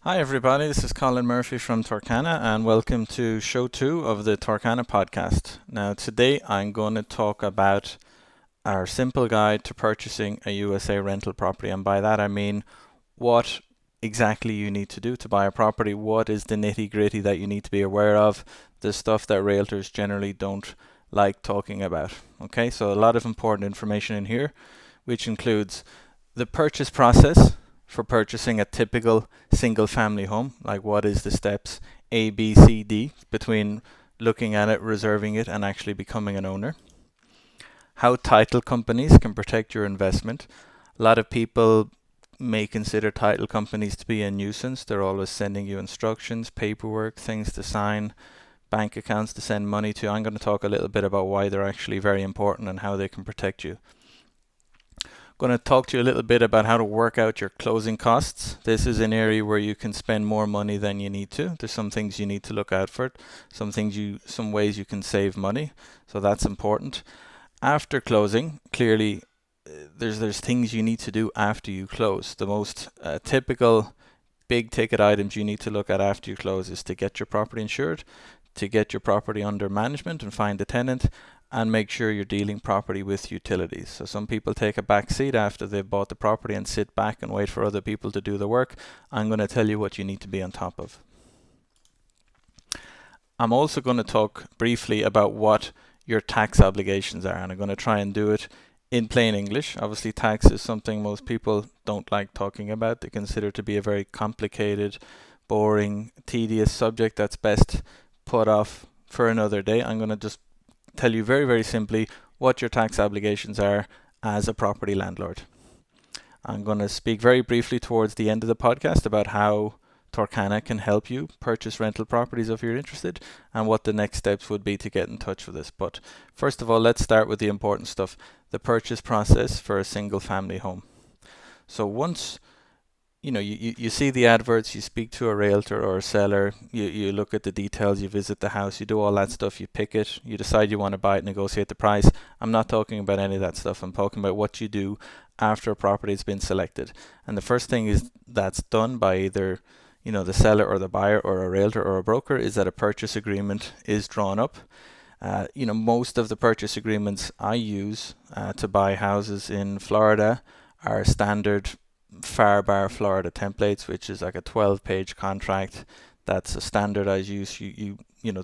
Hi, everybody. This is Colin Murphy from Torcana, and welcome to show 2 of the Torcana Podcast. Now, today I'm going to talk about our simple guide to purchasing a USA rental property, and by that I mean what exactly you need to do to buy a property, what is the nitty gritty that you need to be aware of, the stuff that realtors generally don't like talking about. Okay, so a lot of important information in here, which includes the purchase process for purchasing a typical single family home, like what is the steps A, B, C, D between looking at it, reserving it, and actually becoming an owner. How title companies can protect your investment. A lot of people may consider title companies to be a nuisance. They're always sending you instructions, paperwork, things to sign, bank accounts to send money to. I'm going to talk a little bit about why they're actually very important and how they can protect you. Going to talk to you a little bit about how to work out your closing costs. This is an area where you can spend more money than you need to. There's some things you need to look out for, some ways you can save money. So that's important. After closing, clearly there's things you need to do after you close. The most typical big ticket items you need to look at after you close is to get your property insured, to get your property under management and find a tenant, and make sure you're dealing properly with utilities. So some people take a back seat after they've bought the property and sit back and wait for other people to do the work. I'm going to tell you what you need to be on top of. I'm also going to talk briefly about what your tax obligations are, and I'm going to try and do it in plain English. Obviously, tax is something most people don't like talking about. They consider to be a very complicated, boring, tedious subject that's best put off for another day. I'm going to just tell you very, very simply what your tax obligations are as a property landlord. I'm going to speak very briefly towards the end of the podcast about how Torcana can help you purchase rental properties if you're interested, and what the next steps would be to get in touch with us. But first of all, let's start with the important stuff, the purchase process for a single family home. So once you see the adverts, you speak to a realtor or a seller, you look at the details, you visit the house, you do all that stuff, you pick it, you decide you want to buy it, negotiate the price. I'm not talking about any of that stuff. I'm talking about what you do after a property has been selected. And the first thing is that's done by either the seller or the buyer or a realtor or a broker, is that a purchase agreement is drawn up. Most of the purchase agreements I use to buy houses in Florida are standard FAR Florida templates, which is like a 12-page contract. That's a standardized use.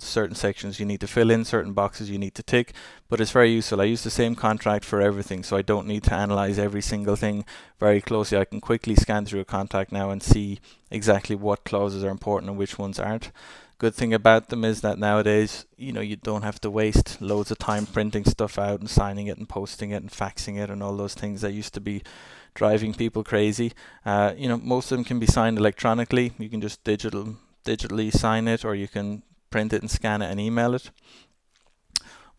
Certain sections you need to fill in, certain boxes you need to tick, but it's very useful. I use the same contract for everything, so I don't need to analyze every single thing very closely. I can quickly scan through a contract now and see exactly what clauses are important and which ones aren't. Good thing about them is that nowadays, you don't have to waste loads of time printing stuff out and signing it and posting it and faxing it and all those things that used to be driving people crazy. Most of them can be signed electronically. You can just digitally sign it, or you can print it and scan it and email it.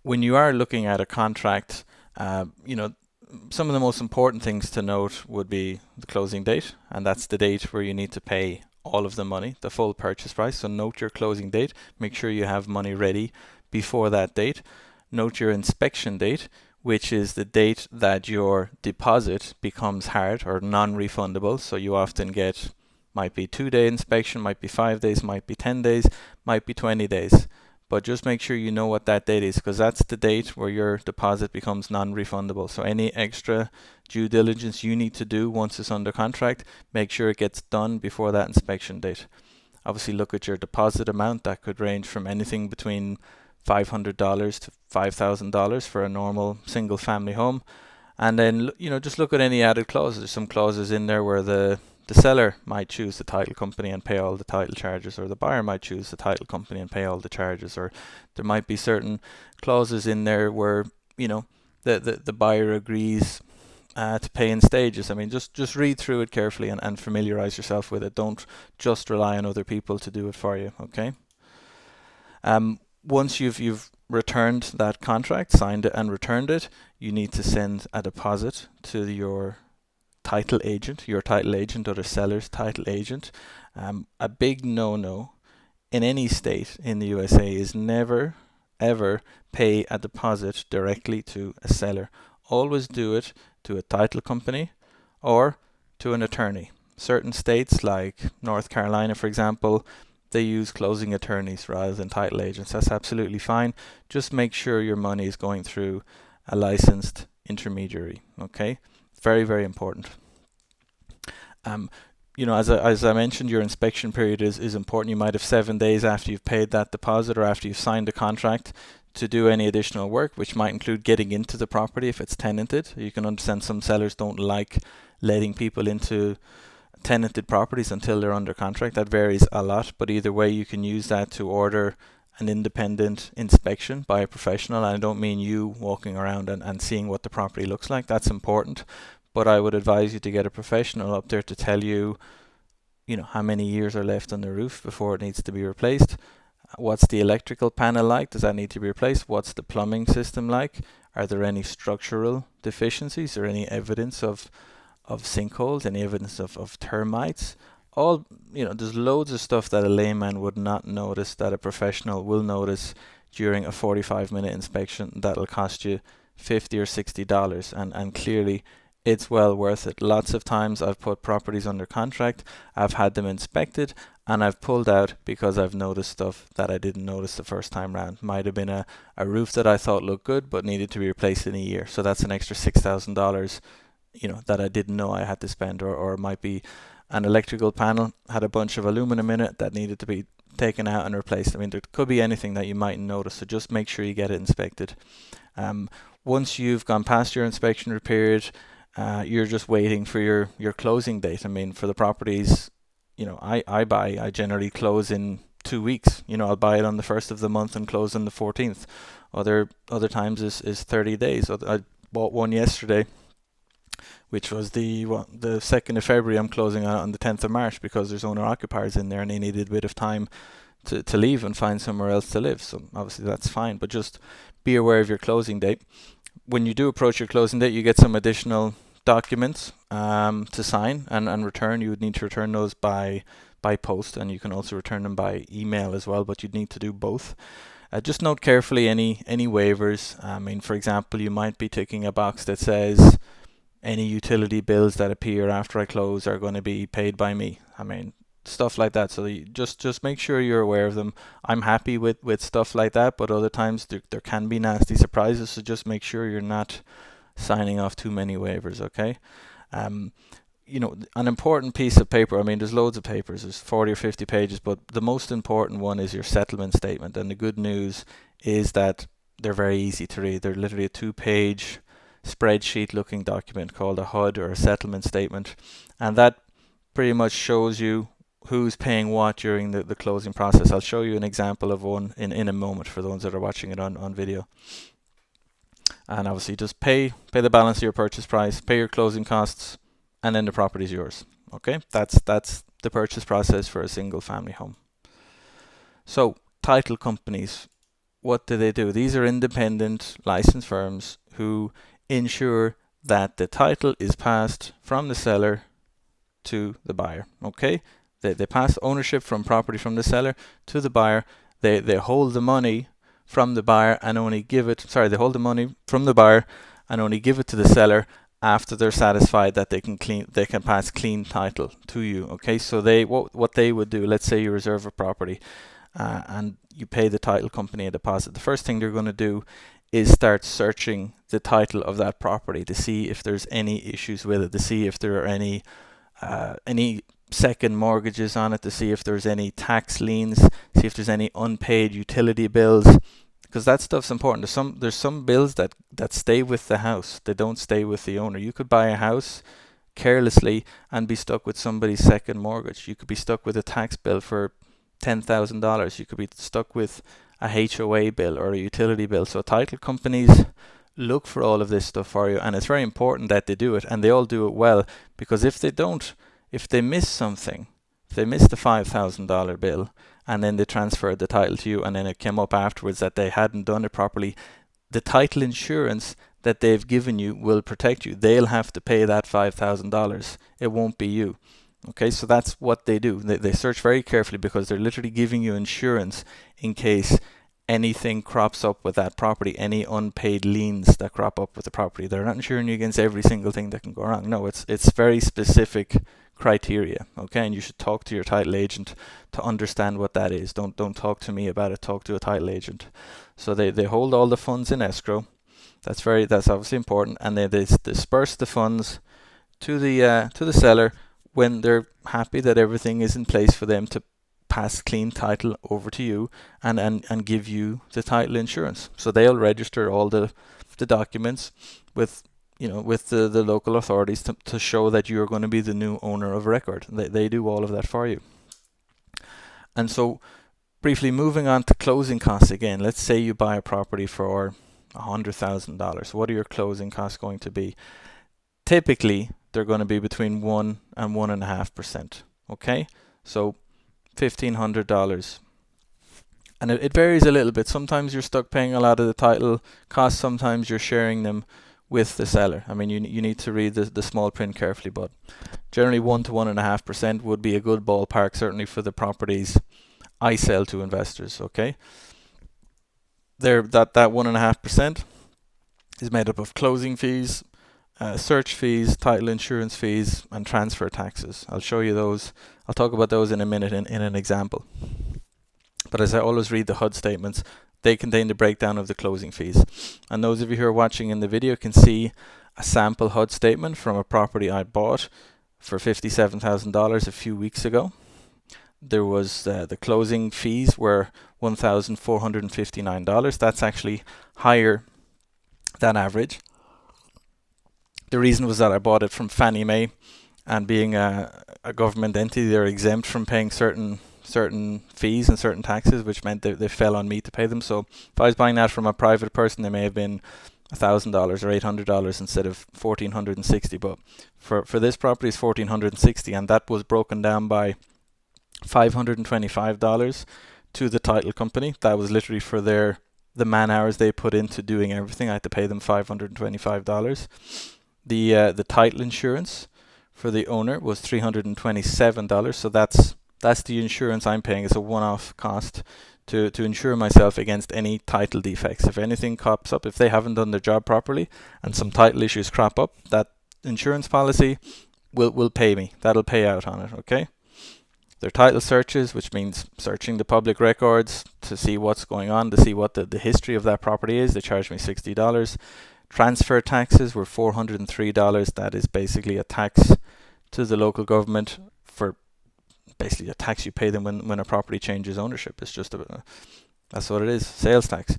When you are looking at a contract, some of the most important things to note would be the closing date, and that's the date where you need to pay all of the money, the full purchase price. So note your closing date. Make sure you have money ready before that date. Note your inspection date, which is the date that your deposit becomes hard or non-refundable. So you often get, might be 2-day inspection, might be 5 days, might be 10 days, might be 20 days. But just make sure you know what that date is, because that's the date where your deposit becomes non-refundable. So any extra due diligence you need to do once it's under contract, make sure it gets done before that inspection date. Obviously look at your deposit amount. That could range from anything between $500 to $5,000 for a normal single family home. And then just look at any added clauses. There's some clauses in there where the seller might choose the title company and pay all the title charges, or the buyer might choose the title company and pay all the charges, or there might be certain clauses in there where the buyer agrees to pay in stages. I mean, just read through it carefully and familiarize yourself with it. Don't just rely on other people to do it for you. Okay. Once you've returned that contract, signed it and returned it, you need to send a deposit to your title agent or the seller's title agent. A big no-no in any state in the USA is never, ever pay a deposit directly to a seller. Always do it to a title company or to an attorney. certain states like North Carolina, for example, they use closing attorneys rather than title agents. That's absolutely fine. Just make sure your money is going through a licensed intermediary. Okay, very, very important. As I mentioned, your inspection period is important. You might have 7 days after you've paid that deposit or after you've signed a contract to do any additional work, which might include getting into the property if it's tenanted. You can understand some sellers don't like letting people into tenanted properties until they're under contract. That varies a lot, but either way, you can use that to order an independent inspection by a professional. And I don't mean you walking around and seeing what the property looks like. That's important. But I would advise you to get a professional up there to tell you, how many years are left on the roof before it needs to be replaced. What's the electrical panel like? Does that need to be replaced? What's the plumbing system like? Are there any structural deficiencies or any evidence of sinkholes, any evidence of termites? There's loads of stuff that a layman would not notice that a professional will notice during a 45-minute inspection that'll cost you $50 or $60, and clearly it's well worth it. Lots of times I've put properties under contract, I've had them inspected, and I've pulled out because I've noticed stuff that I didn't notice the first time round. Might have been a roof that I thought looked good but needed to be replaced in a year. So that's an extra $6,000, that I didn't know I had to spend. Or it might be an electrical panel, had a bunch of aluminum in it that needed to be taken out and replaced. I mean, there could be anything that you mightn't notice, so just make sure you get it inspected. Once you've gone past your inspection period, you're just waiting for your closing date. I mean, for the properties, I generally close in 2 weeks. I'll buy it on the 1st of the month and close on the 14th. Other times is 30 days. I bought one yesterday, which was the 2nd of February. I'm closing on the 10th of March because there's owner occupiers in there and they needed a bit of time to leave and find somewhere else to live. So obviously that's fine, but just be aware of your closing date. When you do approach your closing date, you get some additional documents to sign and return. You would need to return those by post, and you can also return them by email as well, but you'd need to do both. Just note carefully any waivers. I mean, for example, you might be ticking a box that says any utility bills that appear after I close are going to be paid by me. I mean, stuff like that. So you just make sure you're aware of them. I'm happy with stuff like that, but other times there can be nasty surprises, so just make sure you're not signing off too many waivers. Okay. An important piece of paper, I mean, there's loads of papers, there's 40 or 50 pages, but the most important one is your settlement statement. And the good news is that they're very easy to read. They're literally a 2-page spreadsheet looking document called a HUD, or a settlement statement, and that pretty much shows you who's paying what during the closing process. I'll show you an example of one in a moment for those that are watching it on video. And obviously just pay the balance of your purchase price, pay your closing costs, and then the property is yours. Okay, that's the purchase process for a single family home. So title companies, what do? These are independent licensed firms who ensure that the title is passed from the seller to the buyer. Okay, they pass ownership from property from the seller to the buyer. They hold the money from the buyer and only give it. They hold the money from the buyer and only give it to the seller after they're satisfied that they can pass clean title to you. Okay, so what they would do. Let's say you reserve a property and you pay the title company a deposit. The first thing they're going to do is start searching the title of that property to see if there's any issues with it, to see if there are any second mortgages on it, to see if there's any tax liens, see if there's any unpaid utility bills, because that stuff's important. There's some bills that stay with the house, they don't stay with the owner. You could buy a house carelessly and be stuck with somebody's second mortgage. You could be stuck with a tax bill for $10,000. You could be stuck with a HOA bill or a utility bill. So title companies look for all of this stuff for you, and it's very important that they do it, and they all do it well, because if they miss something, if they miss the $5,000 bill and then they transferred the title to you and then it came up afterwards that they hadn't done it properly, the title insurance that they've given you will protect you. They'll have to pay that $5,000. It won't be you. Okay, so that's what they do. They search very carefully because they're literally giving you insurance in case anything crops up with that property, any unpaid liens that crop up with the property. They're not insuring you against every single thing that can go wrong. No, it's very specific criteria, okay? And you should talk to your title agent to understand what that is. Don't talk to me about it. Talk to a title agent. So they hold all the funds in escrow. That's obviously important, and they disperse the funds to the seller when they're happy that everything is in place for them to pass clean title over to you and give you the title insurance. So they'll register all the documents with the local authorities to show that you're going to be the new owner of record. They do all of that for you. And so briefly moving on to closing costs again, let's say you buy a property for $100,000. What are your closing costs going to be? Typically, they're going to be between 1 and 1.5%. Okay, so $1,500, and it varies a little bit. Sometimes you're stuck paying a lot of the title costs. Sometimes you're sharing them with the seller. I mean, you need to read the small print carefully, but generally 1 to 1.5% would be a good ballpark, certainly for the properties I sell to investors. Okay, that 1.5% is made up of closing fees, search fees, title insurance fees, and transfer taxes. I'll show you those. I'll talk about those in a minute in an example. But as I always read the HUD statements, they contain the breakdown of the closing fees. And those of you who are watching in the video can see a sample HUD statement from a property I bought for $57,000 a few weeks ago. There was the closing fees were $1,459. That's actually higher than average. The reason was that I bought it from Fannie Mae, and being a government entity, they're exempt from paying certain fees and certain taxes, which meant they fell on me to pay them. So if I was buying that from a private person, they may have been $1,000 or $800 instead of $1,460. But for this property, it's $1,460, and that was broken down by $525 to the title company. That was literally for the man hours they put into doing everything. I had to pay them $525. The title insurance for the owner was $327. So that's the insurance I'm paying. It's a one-off cost to insure myself against any title defects. If anything crops up, if they haven't done their job properly and some title issues crop up, that insurance policy will pay me. That'll pay out on it, okay? Their title searches, which means searching the public records to see what's going on, to see what the history of that property is. They charged me $60. Transfer taxes were $403. That is basically a tax to the local government for basically a tax you pay them when a property changes ownership. It's just that's what it is, sales tax.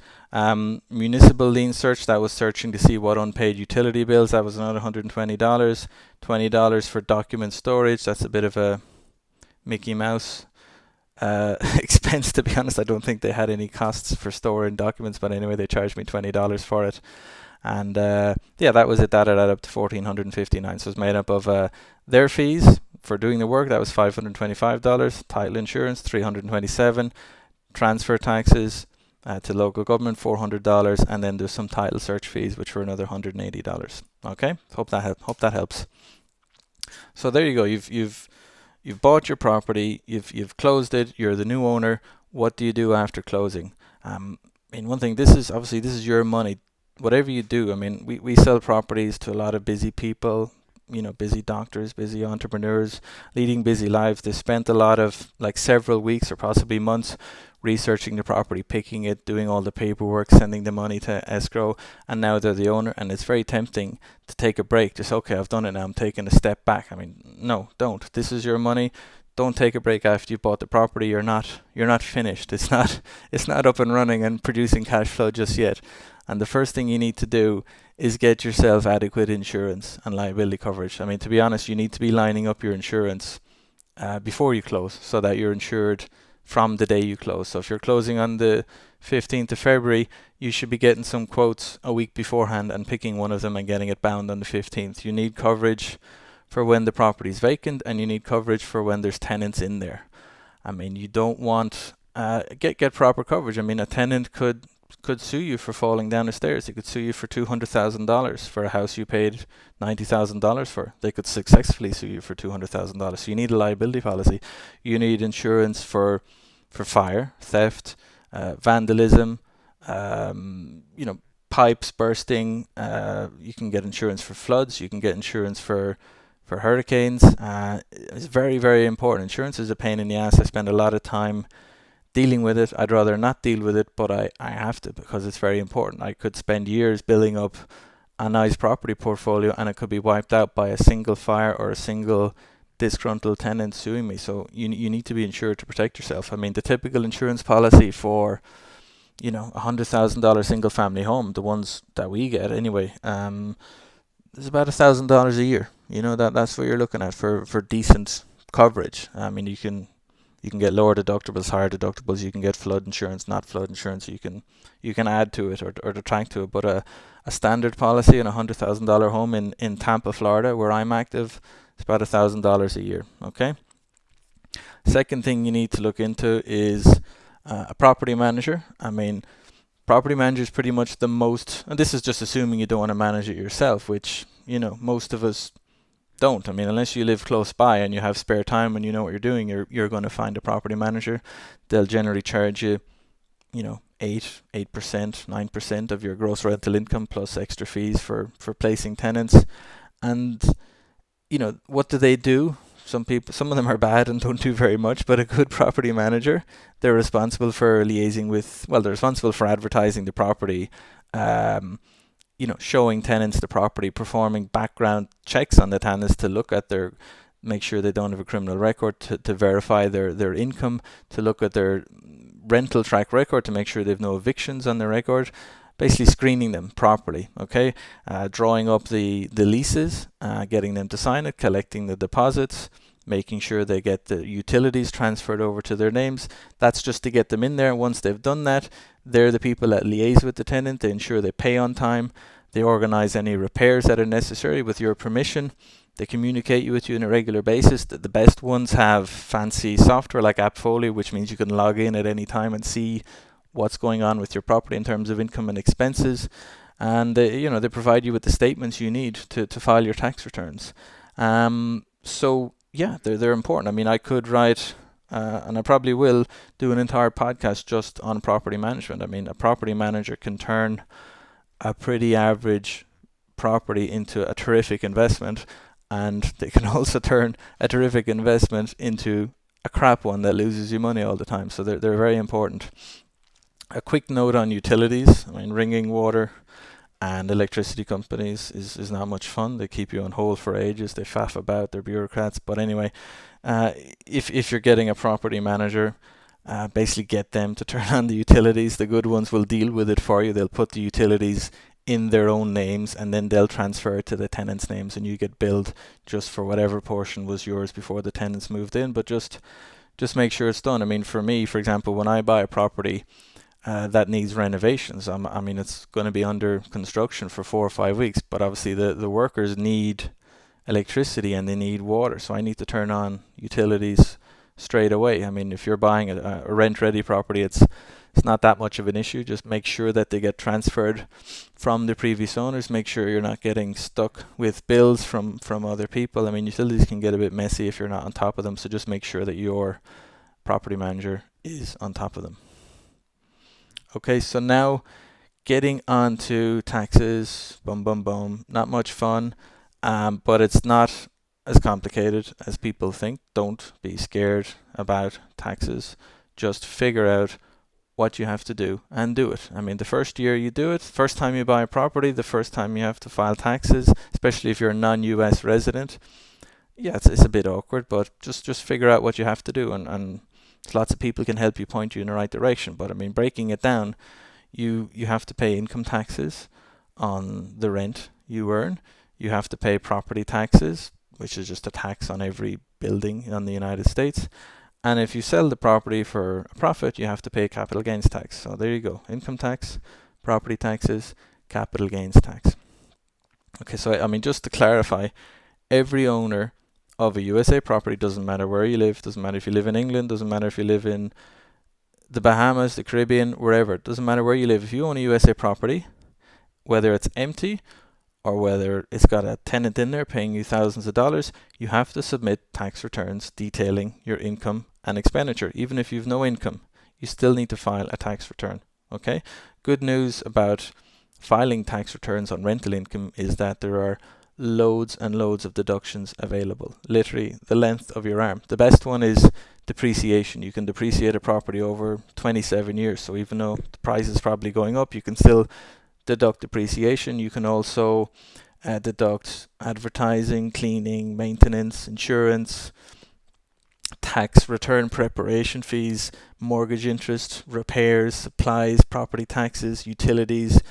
Municipal lien search, that was searching to see what unpaid utility bills. That was another $120. $20 for document storage. That's a bit of a Mickey Mouse expense, to be honest. I don't think they had any costs for storing documents, but anyway, they charged me $20 for it. And that was it. That added up to $1,459. So it's made up of their fees for doing the work. That was $525. Title insurance $327. Transfer taxes to local government $400, and then there's some title search fees, which were another $180. Okay, hope that helps. So there you go. You've bought your property. You've closed it. You're the new owner. What do you do after closing? One thing. This is your money. Whatever you do, we sell properties to a lot of busy people, busy doctors, busy entrepreneurs, leading busy lives. They spent a lot of several weeks or possibly months researching the property, picking it, doing all the paperwork, sending the money to escrow, and now they're the owner. And it's very tempting to take a break. Just, okay, I've done it now, I'm taking a step back. No, don't. This is your money. Don't take a break after you bought the property. You're not finished. It's not up and running and producing cash flow just yet. And the first thing you need to do is get yourself adequate insurance and liability coverage. To be honest, you need to be lining up your insurance before you close, so that you're insured from the day you close. So if you're closing on the 15th of February, you should be getting some quotes a week beforehand and picking one of them and getting it bound on the 15th. You need coverage for when the property is vacant, and you need coverage for when there's tenants in there. You don't want get proper coverage. A tenant could sue you for falling down the stairs. They could sue you for $200,000 for a house you paid $90,000 for. They could successfully sue you for $200,000. So you need a liability policy. You need insurance for fire, theft, vandalism, pipes bursting. You can get insurance for floods. You can get insurance for for hurricanes. It's very, very important. Insurance is a pain in the ass. I spend a lot of time dealing with it. I'd rather not deal with it, but I have to because it's very important. I could spend years building up a nice property portfolio and it could be wiped out by a single fire or a single disgruntled tenant suing me. So you need to be insured to protect yourself. I mean, the typical insurance policy for $100,000 single family home, the ones that we get anyway, is about $1,000 a year. That's what you're looking at for decent coverage. I mean, you can get lower deductibles, higher deductibles. You can get flood insurance, not flood insurance. You can add to it or detract to it. But a standard policy in a $100,000 home in Tampa, Florida, where I'm active, it's about $1,000 a year. Okay. Second thing you need to look into is a property manager. I mean, property manager is pretty much the most, and this is just assuming you don't want to manage it yourself, which most of us don't. I mean, unless you live close by and you have spare time and you know what you're doing, you're going to find a property manager. They'll generally charge you, 8%, 9% of your gross rental income plus extra fees for placing tenants. And what do they do? Some of them are bad and don't do very much, but a good property manager, they're responsible for liaising they're responsible for advertising the property, showing tenants the property, performing background checks on the tenants to look at make sure they don't have a criminal record, to verify their income, to look at their rental track record, to make sure they've no evictions on their record. Basically screening them properly, okay? Drawing up the leases, getting them to sign it, collecting the deposits, making sure they get the utilities transferred over to their names. That's just to get them in there. Once they've done that, they're the people that liaise with the tenant. They ensure they pay on time. They organize any repairs that are necessary with your permission. They communicate with you on a regular basis. The best ones have fancy software like AppFolio, which means you can log in at any time and see what's going on with your property in terms of income and expenses, and they provide you with the statements you need to file your tax returns. So yeah, they're important. I mean, I could write and I probably will do an entire podcast just on property management. I mean, a property manager can turn a pretty average property into a terrific investment, and they can also turn a terrific investment into a crap one that loses you money all the time. So they're very important. A quick note on utilities. I mean, ringing water and electricity companies is not much fun. They keep you on hold for ages. They faff about. They're bureaucrats. But anyway, if you're getting a property manager, basically get them to turn on the utilities. The good ones will deal with it for you. They'll put the utilities in their own names, and then they'll transfer it to the tenants' names, and you get billed just for whatever portion was yours before the tenants moved in. But just make sure it's done. I mean, for me, for example, when I buy a property that needs renovations, I mean, it's going to be under construction for 4 or 5 weeks, but obviously the workers need electricity and they need water, so I need to turn on utilities straight away. I mean, if you're buying a rent-ready property, it's not that much of an issue. Just make sure that they get transferred from the previous owners. Make sure you're not getting stuck with bills from other people. I mean, utilities can get a bit messy if you're not on top of them, so just make sure that your property manager is on top of them. Okay, so now getting on to taxes, not much fun, but it's not as complicated as people think. Don't be scared about taxes. Just figure out what you have to do and do it. I mean, the first year you do it, first time you buy a property, the first time you have to file taxes, especially if you're a non-US resident. Yeah, it's a bit awkward, but just figure out what you have to do, and lots of people can help you, point you in the right direction. But I mean, breaking it down, you have to pay income taxes on the rent you earn. You have to pay property taxes, which is just a tax on every building in the United States. And if you sell the property for a profit, you have to pay capital gains tax. So there you go. Income tax, property taxes, capital gains tax. Okay, so I mean, just to clarify, every owner of a USA property, doesn't matter where you live, doesn't matter if you live in England, doesn't matter if you live in the Bahamas, the Caribbean, wherever, it doesn't matter where you live. If you own a USA property, whether it's empty or whether it's got a tenant in there paying you thousands of dollars, you have to submit tax returns detailing your income and expenditure. Even if you've no income, you still need to file a tax return. Okay? Good news about filing tax returns on rental income is that there are loads and loads of deductions available. Literally the length of your arm. The best one is depreciation. You can depreciate a property over 27 years. So even though the price is probably going up, you can still deduct depreciation. You can also deduct advertising, cleaning, maintenance, insurance, tax return preparation fees, mortgage interest, repairs, supplies, property taxes, utilities,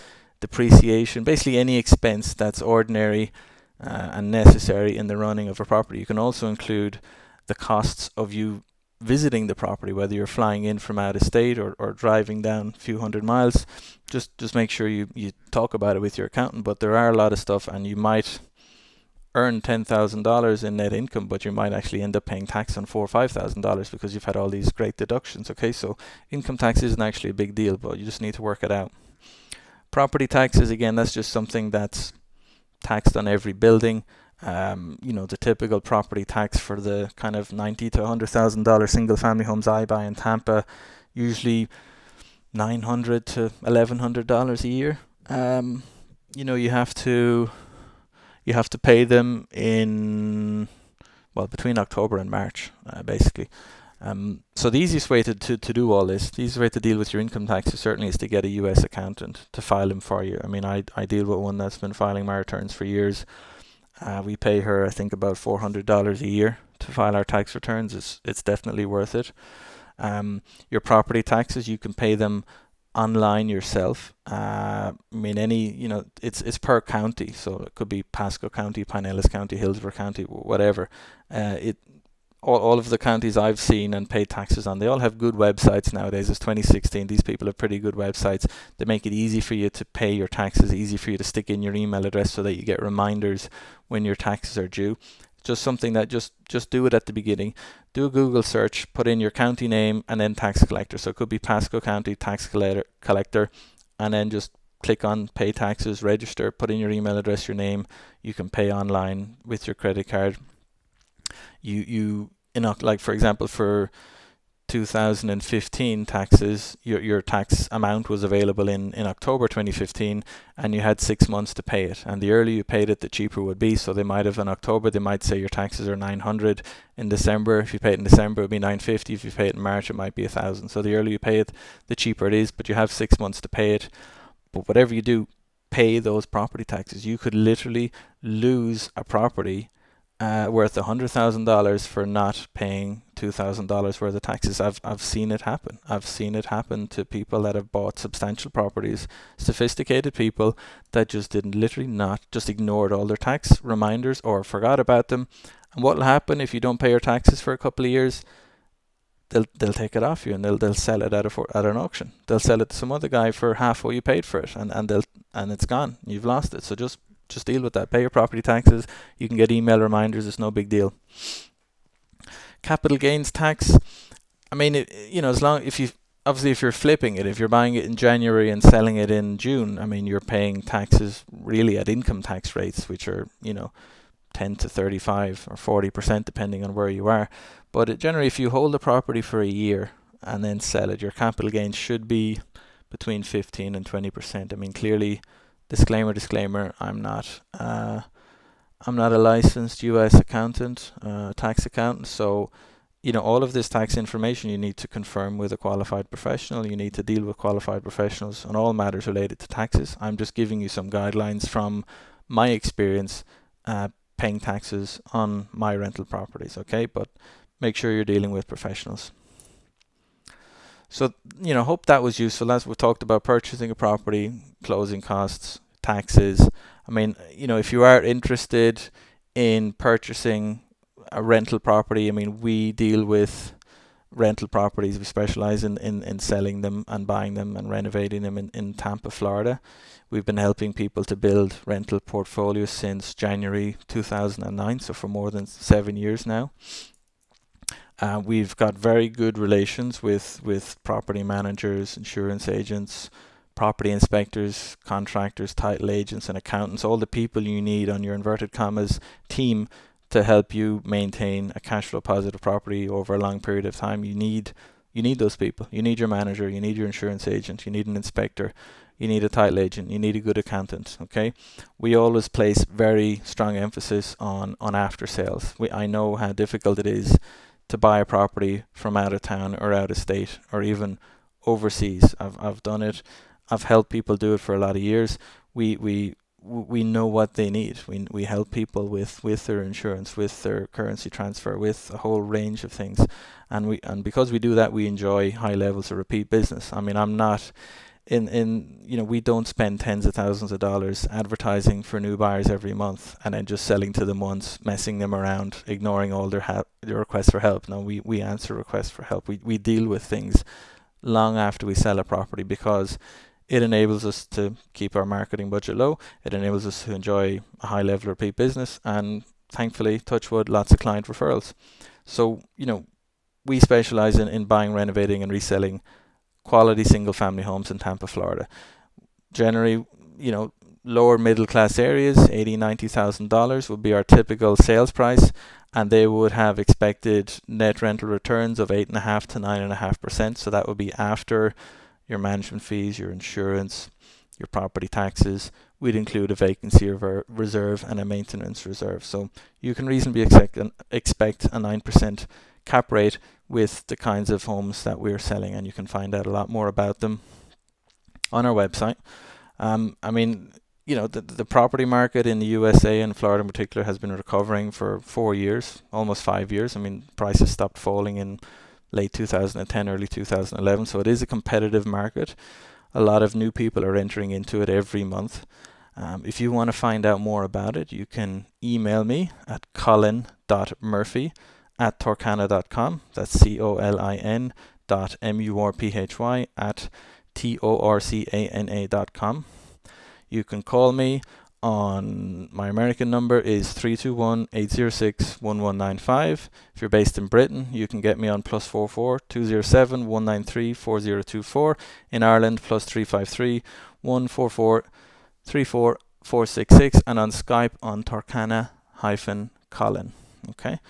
depreciation, basically any expense that's ordinary and necessary in the running of a property. You can also include the costs of you visiting the property, whether you're flying in from out of state or driving down a few hundred miles. Just make sure you talk about it with your accountant. But there are a lot of stuff, and you might earn $10,000 in net income, but you might actually end up paying tax on $4,000 or $5,000 because you've had all these great deductions. Okay, so income tax isn't actually a big deal, but you just need to work it out. Property taxes, again, that's just something that's taxed on every building. The typical property tax for the kind of $90,000 to $100,000 single family homes I buy in Tampa, usually $900 to $1,100 a year. You have to pay them in between October and March, basically. So the easiest way to do all this, the easiest way to deal with your income taxes certainly is to get a US accountant to file them for you. I mean, I deal with one that's been filing my returns for years. We pay her, I think, about $400 a year to file our tax returns. It's definitely worth it. Your property taxes, you can pay them online yourself. It's per county, so it could be Pasco County, Pinellas County, Hillsborough County, whatever. All of the counties I've seen and paid taxes on, they all have good websites nowadays. It's 2016. These people have pretty good websites. They make it easy for you to pay your taxes, easy for you to stick in your email address so that you get reminders when your taxes are due. Just something that just do it at the beginning. Do a Google search, put in your county name and then tax collector. So it could be Pasco County tax collector, and then just click on pay taxes, register, put in your email address, your name. You can pay online with your credit card. Like for example, for 2015 taxes, your tax amount was available in October 2015, and you had 6 months to pay it. And the earlier you paid it, the cheaper it would be. So they might have in October, they might say your taxes are $900. In December, if you pay it in December, it would be $950. If you pay it in March, it might be $1,000. So the earlier you pay it, the cheaper it is. But you have 6 months to pay it. But whatever you do, pay those property taxes. You could literally lose a property worth $100,000 for not paying $2,000 worth of taxes. I've seen it happen. I've seen it happen to people that have bought substantial properties, sophisticated people that just just ignored all their tax reminders or forgot about them. And what will happen if you don't pay your taxes for a couple of years? They'll take it off you, and they'll sell it at an auction. They'll sell it to some other guy for half what you paid for it, and it's gone. You've lost it. So just deal with that. Pay your property taxes. You can get email reminders. It's no big deal. Capital gains tax. I mean, if you're flipping it, if you're buying it in January and selling it in June, I mean, you're paying taxes really at income tax rates, which are 10 to 35 or 40% depending on where you are. But generally, if you hold the property for a year and then sell it, your capital gains should be between 15 and 20%. I mean, clearly, disclaimer, I'm not a licensed US accountant, tax accountant. So, all of this tax information you need to confirm with a qualified professional. You need to deal with qualified professionals on all matters related to taxes. I'm just giving you some guidelines from my experience paying taxes on my rental properties, okay? But make sure you're dealing with professionals. So, hope that was useful. As we talked about purchasing a property, closing costs, taxes. I mean, if you are interested in purchasing a rental property, I mean, we deal with rental properties. We specialize in selling them and buying them and renovating them in Tampa, Florida. We've been helping people to build rental portfolios since January 2009, so for more than 7 years now. We've got very good relations with property managers, insurance agents, property inspectors, contractors, title agents, and accountants, all the people you need on your inverted commas team to help you maintain a cash flow positive property over a long period of time. You need you need those people. You need your manager, you need your insurance agent, you need an inspector, you need a title agent, you need a good accountant, okay? We always place very strong emphasis on after sales. I know how difficult it is to buy a property from out of town or out of state or even overseas. I've done it. I've helped people do it for a lot of years. We know what they need. We help people with their insurance, with their currency transfer, with a whole range of things, and because we do that, we enjoy high levels of repeat business. I mean, I'm not we don't spend tens of thousands of dollars advertising for new buyers every month and then just selling to them once, messing them around, ignoring all their requests for help. No, we answer requests for help. We deal with things long after we sell a property because it enables us to keep our marketing budget low. It enables us to enjoy a high level of repeat business and thankfully, touch wood, lots of client referrals. So, we specialize in buying, renovating and reselling quality single family homes in Tampa, Florida. Generally, lower middle class areas, $80,000-$90,000 would be our typical sales price, and they would have expected net rental returns of 8.5% to 9.5%. So that would be after your management fees, your insurance, your property taxes. We'd include a vacancy reserve and a maintenance reserve. So you can reasonably expect a 9% cap rate with the kinds of homes that we're selling, and you can find out a lot more about them on our website. The property market in the USA and Florida in particular has been recovering for 4 years, almost 5 years. I mean, prices stopped falling in late 2010, early 2011. So it is a competitive market. A lot of new people are entering into it every month. If you want to find out more about it, you can email me at colin.murphy@torcana.com. That's colin.murphy@torcana.com. You can call me on my American number is 321-806-1195. If you're based in Britain, you can get me on +44 207 193 4024. In Ireland, +353 144 34466, and on Skype on Torcana-Colin. Okay.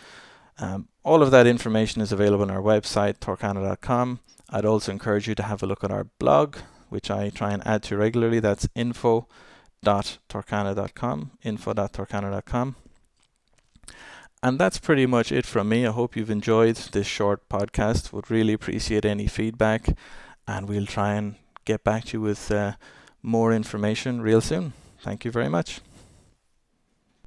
All of that information is available on our website, torcana.com. I'd also encourage you to have a look at our blog, which I try and add to regularly. That's info.torcana.com. And that's pretty much it from me. I hope you've enjoyed this short podcast. Would really appreciate any feedback, and we'll try and get back to you with more information real soon. Thank you very much.